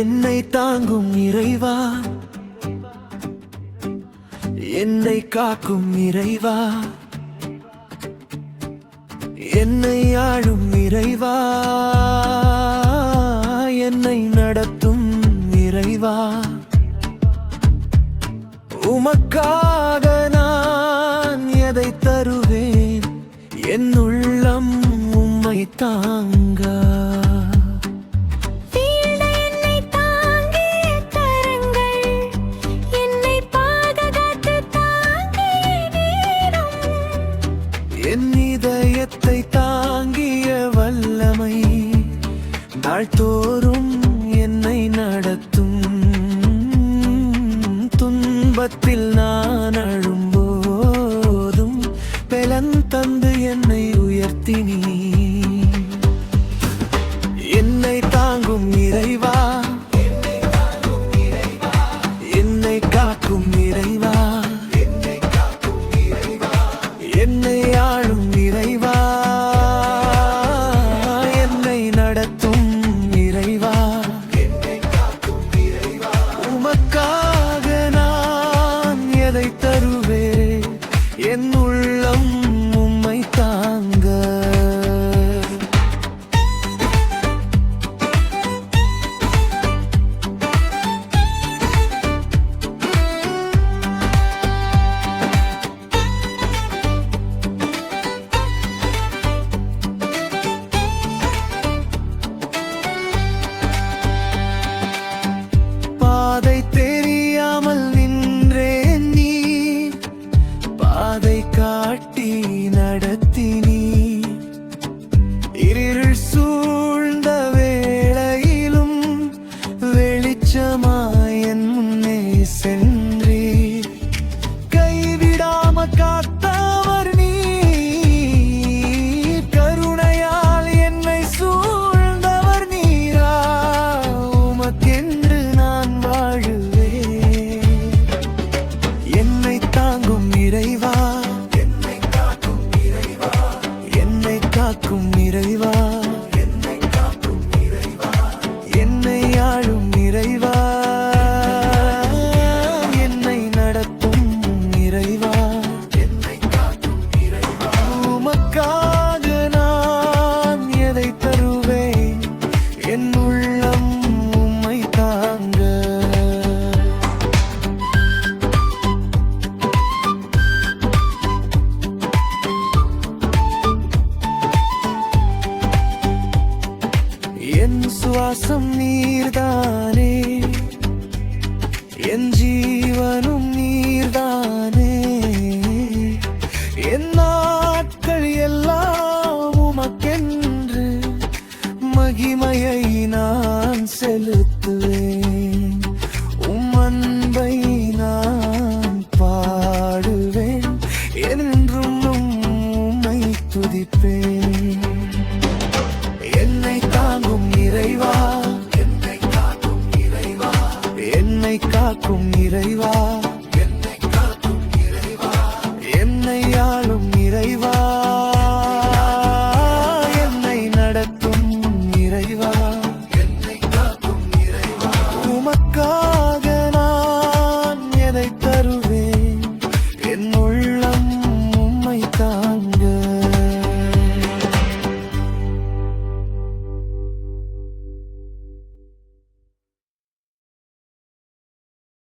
என்னை தாங்கும் இறைவா, என்னை காக்கும் இறைவா, என்னை ஆளும் இறைவா, என்னை நடத்தும் இறைவா, உமக்காக நான் எதை தருவேன், என் உள்ளம் உம்மை தாங்க. என் இதயத்தை தாங்கிய வல்லமை நாள்தோறும் என்னை நடத்தும். துன்பத்தில் நான் அழும்போதும் பலன் தந்து என்னை உயர்த்தினீ. என்னை தாங்கும் இறைவா, என்னை காக்கும் இறைவா, என்னை ஆளும் இறைவா, என்னை நடத்தும் இறைவா, உமக்காக நான் எதை தருவேன், என் உள்ளம் உம்மை தாங்க. பாதை தெரியாமல் நின்றேன், நீ பாதை காட்டி நடத்தினீ. இருள் சூழ்ந்த வேளையிலும் வெளிச்சமாய் என் முன்னே சென்றீர். கைவிடாம காத்தவர் நீ, கருணையால் என்னை சூழ்ந்தவர் நீரா. உமக்கென்று நான் வாழுவேன். என்னை தாங்கும் இறைவா, என்னை காக்கும் இறைவா, என்னை காக்கும் இறைவா, என்னை காக்கும் இறைவா, என்னை ஆளும் இறைவா, என்னை நடத்தும் இறைவா, என்னை காக்கும் இறைவா, உமக்காக நான் எதை தருவேன், என் உள்ளம் உம்மை தாங்க. என் சுவாசம் நீர்தானே, என் ஜீவனும் நீர்தானே. என் நாட்கள் எல்லாம் உமக்கென்று மகிமையை நான் செலுத்துவேன். உம் அன்பை நான் பாடுவேன், என்றும் உம்மை துதிப்பேன். என்னை தாங்கும் இறைவா, என்னை காக்கும் இறைவா, என்னை காக்கும் இறைவா,